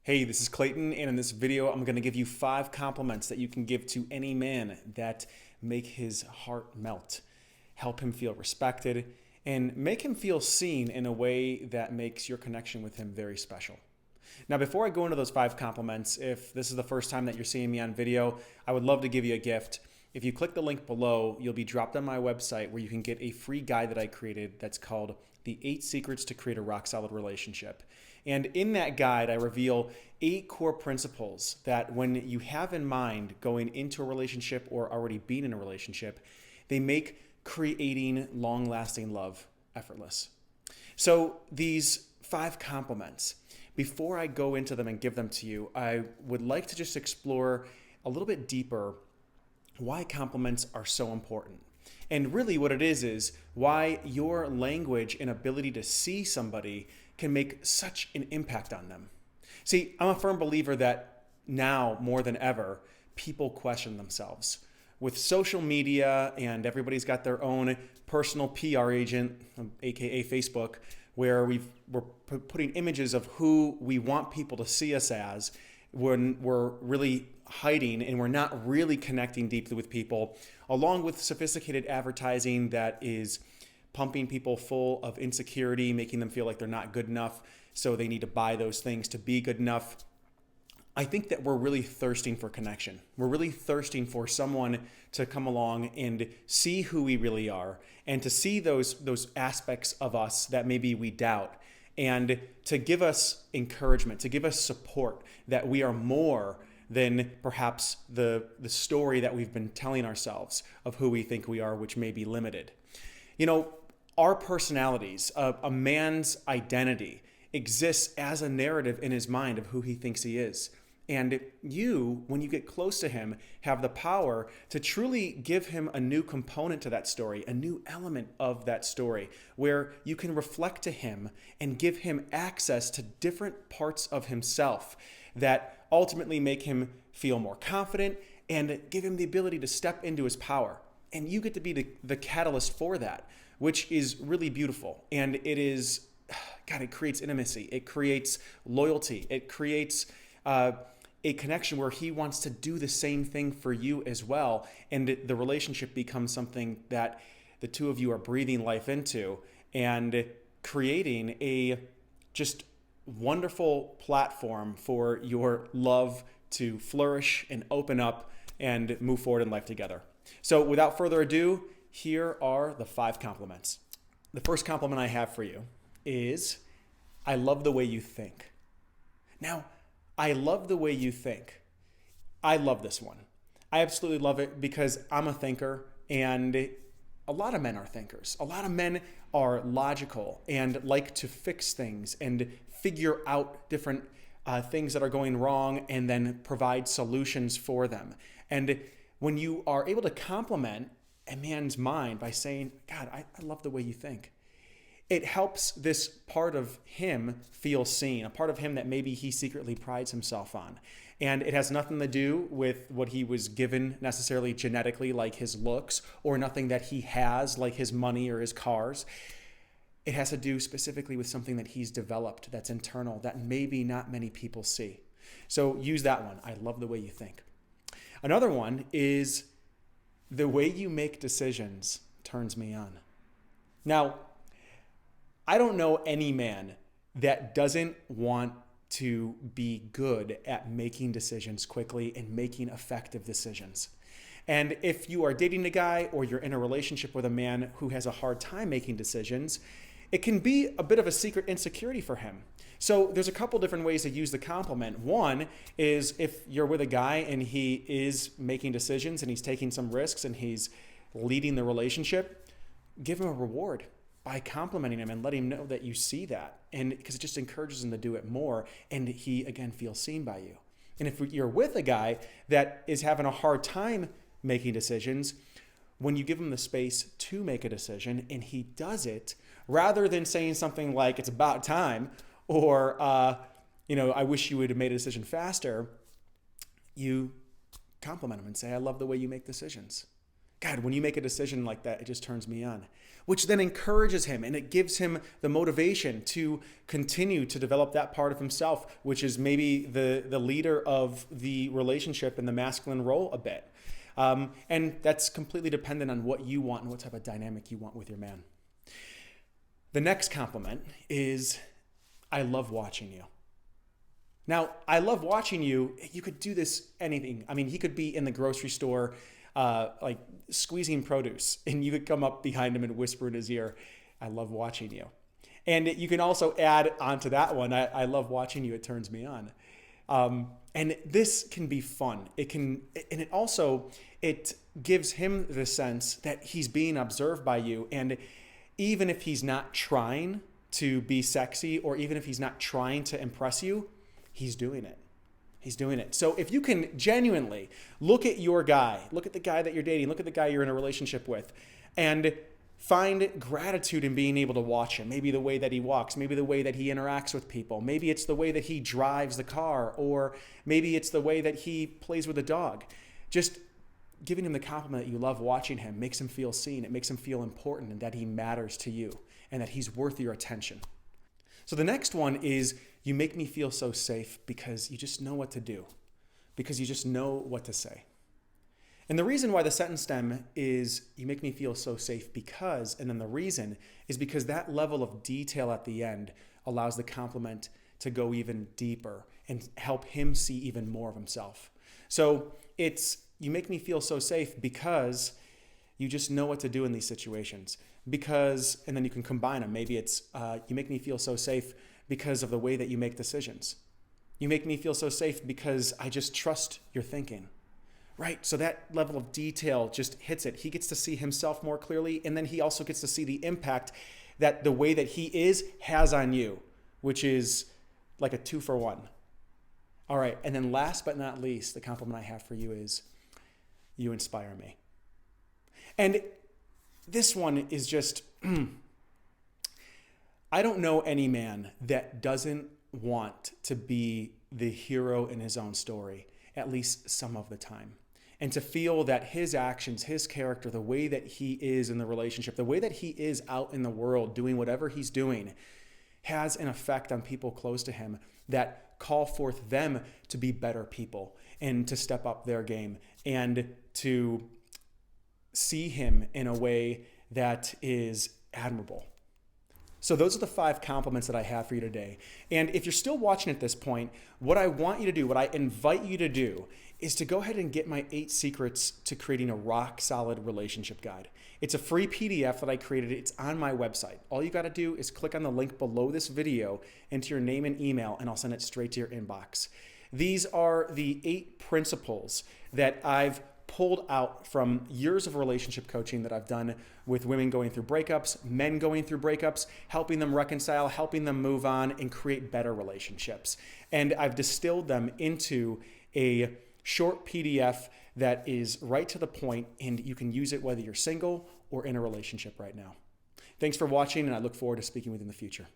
Hey, this is Clayton, and in this video, I'm going to give you 5 compliments that you can give to any man that make his heart melt, help him feel respected, and make him feel seen in a way that makes your connection with him very special. Now, before I go into those 5 compliments, if this is the first time that you're seeing me on video, I would love to give you a gift. If you click the link below, you'll be dropped on my website where you can get a free guide that I created that's called The 8 Secrets to Create a Rock Solid Relationship. And in that guide, I reveal 8 core principles that when you have in mind going into a relationship or already being in a relationship, they make creating long-lasting love effortless. So these 5 compliments, before I go into them and give them to you, I would like to just explore a little bit deeper why compliments are so important. And really what it is why your language and ability to see somebody can make such an impact on them. See, I'm a firm believer that now more than ever, people question themselves. With social media and everybody's got their own personal PR agent, aka Facebook, where we're putting images of who we want people to see us as when we're really hiding and we're not really connecting deeply with people, along with sophisticated advertising that is pumping people full of insecurity, making them feel like they're not good enough, so they need to buy those things to be good enough. I think that we're really thirsting for connection. We're really thirsting for someone to come along and see who we really are and to see those aspects of us that maybe we doubt and to give us encouragement, to give us support that we are more than perhaps the story that we've been telling ourselves of who we think we are, which may be limited. You know, our personalities, a man's identity exists as a narrative in his mind of who he thinks he is. And you, when you get close to him, have the power to truly give him a new component to that story, a new element of that story, where you can reflect to him and give him access to different parts of himself that ultimately make him feel more confident and give him the ability to step into his power. And you get to be the catalyst for that, which is really beautiful. And it is, God, it creates intimacy. It creates loyalty. It creates a connection where he wants to do the same thing for you as well. And the relationship becomes something that the two of you are breathing life into and creating a just wonderful platform for your love to flourish and open up and move forward in life together. So without further ado, here are the 5 compliments. The first compliment I have for you is, I love the way you think. Now, I love the way you think. I love this one. I absolutely love it because I'm a thinker, and a lot of men are thinkers. A lot of men are logical and like to fix things and figure out different things that are going wrong and then provide solutions for them. And when you are able to compliment a man's mind by saying, God, I love the way you think, it helps this part of him feel seen, a part of him that maybe he secretly prides himself on. And it has nothing to do with what he was given necessarily genetically, like his looks, or nothing that he has, like his money or his cars. It has to do specifically with something that he's developed that's internal that maybe not many people see. So use that one. I love the way you think. Another one is, the way you make decisions turns me on. Now, I don't know any man that doesn't want to be good at making decisions quickly and making effective decisions. And if you are dating a guy or you're in a relationship with a man who has a hard time making decisions, it can be a bit of a secret insecurity for him. So there's a couple different ways to use the compliment. One is if you're with a guy and he is making decisions and he's taking some risks and he's leading the relationship, give him a reward by complimenting him and letting him know that you see that. And because it just encourages him to do it more, and he, again, feels seen by you. And if you're with a guy that is having a hard time making decisions, when you give him the space to make a decision and he does it, rather than saying something like, it's about time, or, I wish you would have made a decision faster, you compliment him and say, I love the way you make decisions. God, when you make a decision like that, it just turns me on. Which then encourages him and it gives him the motivation to continue to develop that part of himself, which is maybe the leader of the relationship in the masculine role a bit. And that's completely dependent on what you want and what type of dynamic you want with your man. The next compliment is, I love watching you. Now, I love watching you. You could do this anything. I mean, he could be in the grocery store, like squeezing produce, and you could come up behind him and whisper in his ear, I love watching you. And you can also add onto that one, I love watching you, it turns me on. And this can be fun. It gives him the sense that he's being observed by you. And even if he's not trying to be sexy, or even if he's not trying to impress you, he's doing it. He's doing it. So if you can genuinely look at your guy, look at the guy that you're dating, look at the guy you're in a relationship with, and find gratitude in being able to watch him. Maybe the way that he walks, maybe the way that he interacts with people, maybe it's the way that he drives the car, or maybe it's the way that he plays with a dog. Just giving him the compliment that you love watching him makes him feel seen. It makes him feel important and that he matters to you and that he's worth your attention. So the next one is, you make me feel so safe because you just know what to do, because you just know what to say. And the reason why the sentence stem is, you make me feel so safe because, and then the reason is because that level of detail at the end allows the compliment to go even deeper and help him see even more of himself. So it's, you make me feel so safe because you just know what to do in these situations. Because, and then you can combine them. Maybe it's, you make me feel so safe because of the way that you make decisions. You make me feel so safe because I just trust your thinking, right? So that level of detail just hits it. He gets to see himself more clearly, and then he also gets to see the impact that the way that he is has on you, which is like a 2-for-1. All right, and then last but not least, the compliment I have for you is, you inspire me. And this one is just, I don't know any man that doesn't want to be the hero in his own story, at least some of the time. And to feel that his actions, his character, the way that he is in the relationship, the way that he is out in the world doing whatever he's doing, has an effect on people close to him that call forth them to be better people and to step up their game and to see him in a way that is admirable. So those are the 5 compliments that I have for you today. And if you're still watching at this point, what I want you to do, what I invite you to do, is to go ahead and get my 8 secrets to creating a rock solid relationship guide. It's a free PDF that I created. It's on my website. All you got to do is click on the link below this video, enter your name and email, and I'll send it straight to your inbox. These are the 8 principles that I've pulled out from years of relationship coaching that I've done with women going through breakups, men going through breakups, helping them reconcile, helping them move on and create better relationships. And I've distilled them into a short PDF that is right to the point, and you can use it whether you're single or in a relationship right now. Thanks for watching, and I look forward to speaking with you in the future.